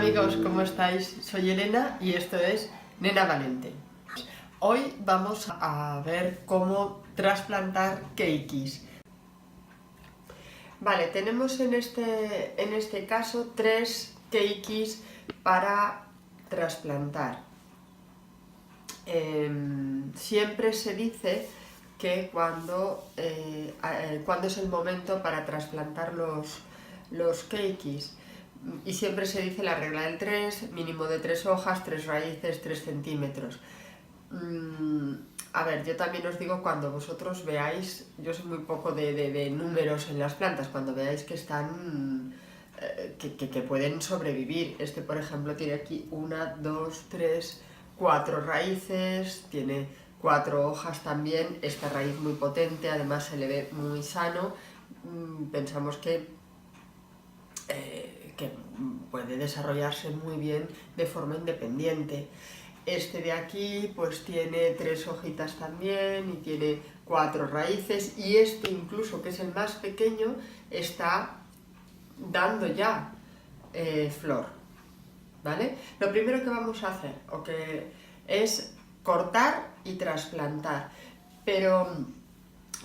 amigos, ¿cómo estáis? Soy Elena y esto es Nena Valente. Hoy vamos a ver cómo trasplantar keikis. Vale, tenemos en este caso 3 keikis para trasplantar. Siempre se dice que cuando es el momento para trasplantar los keikis. Y siempre se dice la regla del 3, mínimo de 3 hojas, 3 raíces, 3 centímetros. A ver, yo también os digo, cuando vosotros veáis, yo soy muy poco de números en las plantas, cuando veáis que están, que pueden sobrevivir. Este, por ejemplo, tiene aquí 1, 2, 3, 4 raíces, tiene 4 hojas también, esta raíz muy potente, además se le ve muy sano. Pensamos que puede desarrollarse muy bien de forma independiente. Este de aquí pues tiene 3 hojitas también y tiene 4 raíces, y este incluso, que es el más pequeño, está dando ya flor, ¿vale? Lo primero que vamos a hacer es cortar y trasplantar, pero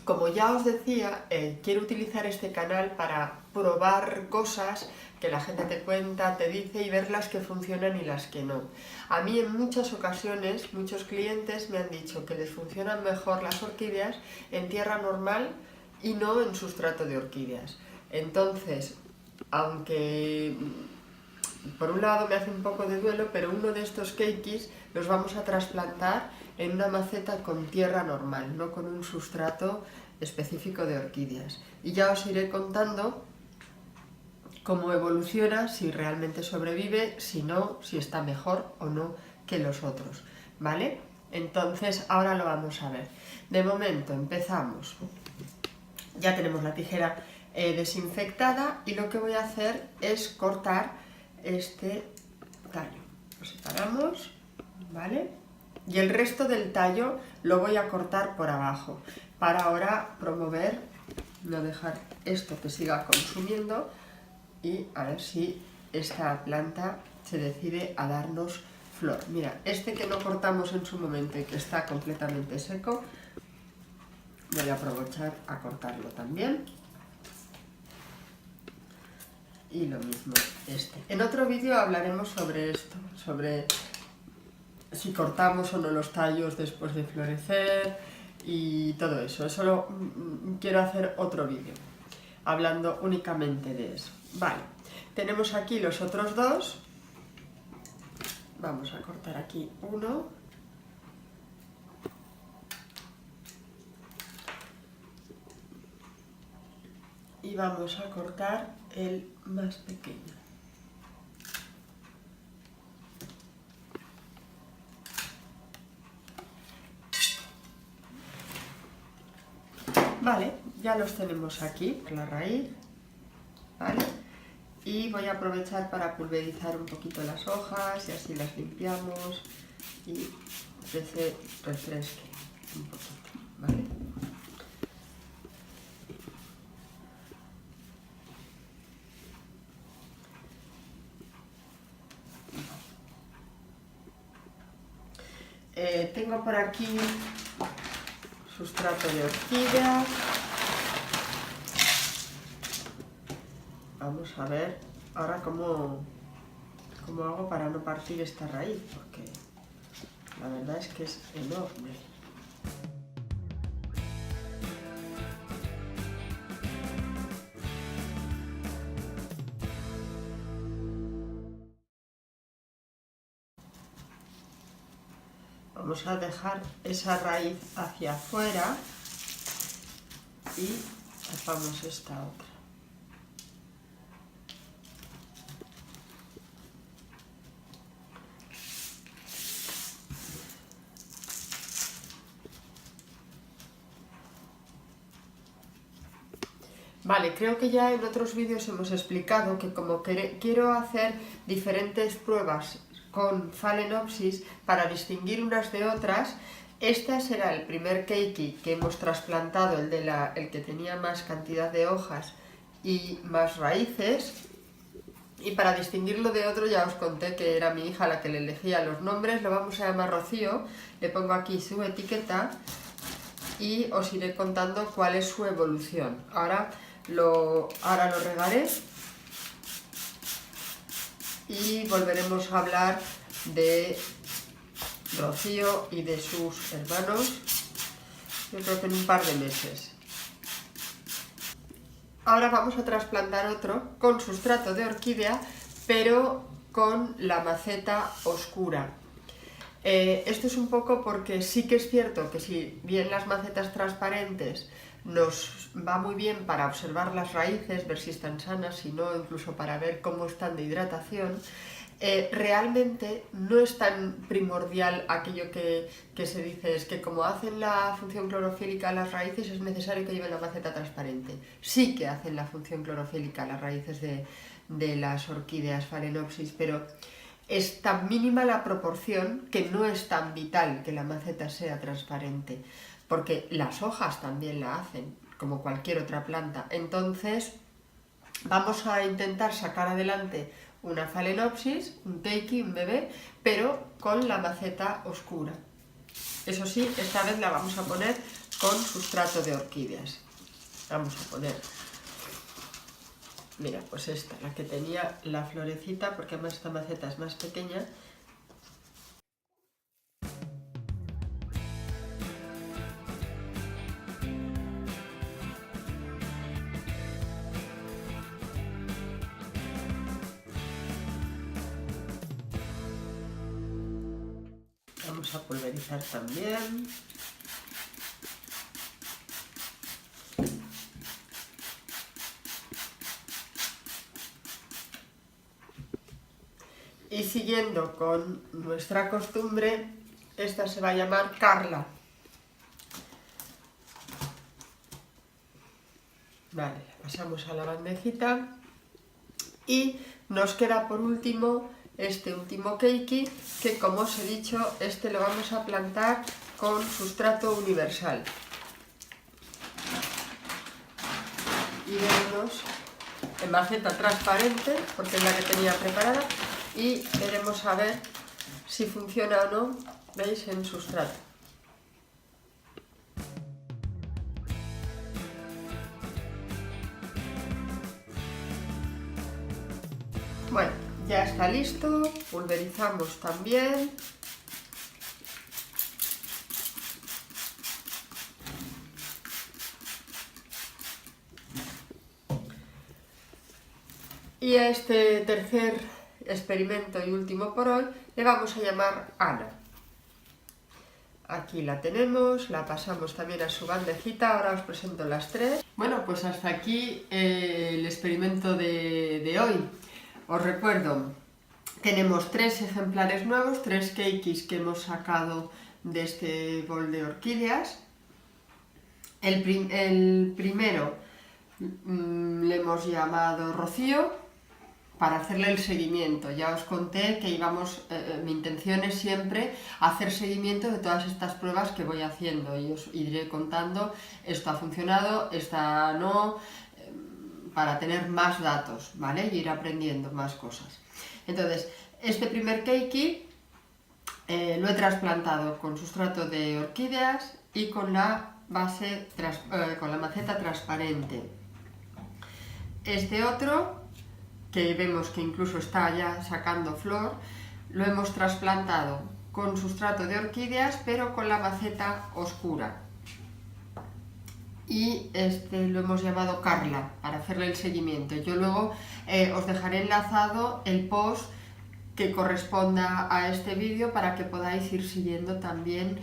como ya os decía, quiero utilizar este canal para probar cosas que la gente te cuenta, te dice, y ver las que funcionan y las que no. A mí en muchas ocasiones, muchos clientes me han dicho que les funcionan mejor las orquídeas en tierra normal y no en sustrato de orquídeas. Entonces, aunque por un lado me hace un poco de duelo, pero uno de estos keikis los vamos a trasplantar en una maceta con tierra normal, no con un sustrato específico de orquídeas. Y ya os iré contando cómo evoluciona, si realmente sobrevive, si no, si está mejor o no que los otros, ¿vale? Entonces ahora lo vamos a ver. De momento empezamos. Ya tenemos la tijera desinfectada, y lo que voy a hacer es cortar este tallo. Lo separamos, ¿vale? Y el resto del tallo lo voy a cortar por abajo, para ahora promover, no dejar esto que siga consumiendo, y a ver si esta planta se decide a darnos flor. Mira, este que no cortamos en su momento y que está completamente seco, voy a aprovechar a cortarlo también. Y lo mismo este. En otro vídeo hablaremos sobre esto, sobre si cortamos o no los tallos después de florecer y todo eso. Eso quiero hacer otro vídeo, hablando únicamente de eso. Vale, tenemos aquí los otros 2. Vamos a cortar aquí uno. Y vamos a cortar el más pequeño. Vale, ya los tenemos aquí, la raíz, ¿vale? Y voy a aprovechar para pulverizar un poquito las hojas, y así las limpiamos y que se refresque un poquito, ¿vale? Tengo por aquí sustrato de orquídea. Vamos a ver ahora cómo hago para no partir esta raíz, porque la verdad es que es enorme. Vamos a dejar esa raíz hacia afuera y tapamos esta otra. Vale, creo que ya en otros vídeos hemos explicado que como quiero hacer diferentes pruebas con Phalaenopsis para distinguir unas de otras, este será el primer keiki que hemos trasplantado, el que tenía más cantidad de hojas y más raíces, Y para distinguirlo de otro, ya os conté que era mi hija la que le elegía los nombres. Lo vamos a llamar Rocío, le pongo aquí su etiqueta y os iré contando cuál es su evolución. Ahora lo regaré y volveremos a hablar de Rocío y de sus hermanos, yo creo que en un par de meses. Ahora vamos a trasplantar otro con sustrato de orquídea, pero con la maceta oscura. Esto es un poco porque sí que es cierto que si bien las macetas transparentes nos va muy bien para observar las raíces, ver si están sanas, si no, incluso para ver cómo están de hidratación, realmente no es tan primordial aquello que se dice, es que como hacen la función clorofílica las raíces es necesario que lleven la maceta transparente. Sí que hacen la función clorofílica las raíces de las orquídeas Phalaenopsis, pero es tan mínima la proporción que no es tan vital que la maceta sea transparente, porque las hojas también la hacen, como cualquier otra planta. Entonces vamos a intentar sacar adelante una Phalaenopsis, un keiki, un bebé, pero con la maceta oscura. Eso sí, esta vez la vamos a poner con sustrato de orquídeas. Vamos a poner, mira, pues esta, la que tenía la florecita, porque además esta maceta es más pequeña. Vamos a pulverizar también. Y siguiendo con nuestra costumbre, esta se va a llamar Carla. Vale, la pasamos a la bandejita y nos queda por último este último keiki, que como os he dicho, este lo vamos a plantar con sustrato universal. Y veremos en maceta transparente, porque es la que tenía preparada, y veremos a ver si funciona o no, veis, en sustrato. Bueno, ya está listo, pulverizamos también. Y a este tercer experimento y último por hoy le vamos a llamar Ana. Aquí la tenemos, la pasamos también a su bandejita, ahora os presento las tres. Bueno, pues hasta aquí el experimento de hoy. Os recuerdo, tenemos 3 ejemplares nuevos, 3 keikis que hemos sacado de este bol de orquídeas. El primero le hemos llamado Rocío, para hacerle el seguimiento. Ya os conté que mi intención es siempre hacer seguimiento de todas estas pruebas que voy haciendo y os iré contando, esto ha funcionado, esta no, para tener más datos, ¿vale? Y ir aprendiendo más cosas. Entonces, este primer keiki lo he trasplantado con sustrato de orquídeas y con la con la maceta transparente. Este otro, que vemos que incluso está ya sacando flor, lo hemos trasplantado con sustrato de orquídeas, pero con la maceta oscura. Y este lo hemos llamado Carla, para hacerle el seguimiento. Yo luego os dejaré enlazado el post que corresponda a este vídeo para que podáis ir siguiendo también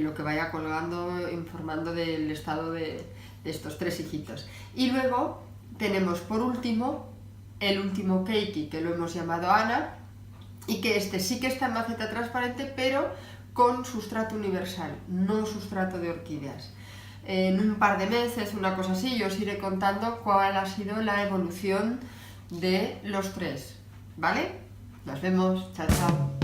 lo que vaya colgando, informando del estado de estos 3 hijitos. Y luego tenemos por último el último keiki, que lo hemos llamado Ana, y que este sí que está en maceta transparente, pero con sustrato universal, no sustrato de orquídeas. En un par de meses, una cosa así, yo os iré contando cuál ha sido la evolución de los 3, ¿vale? Nos vemos, chao, chao.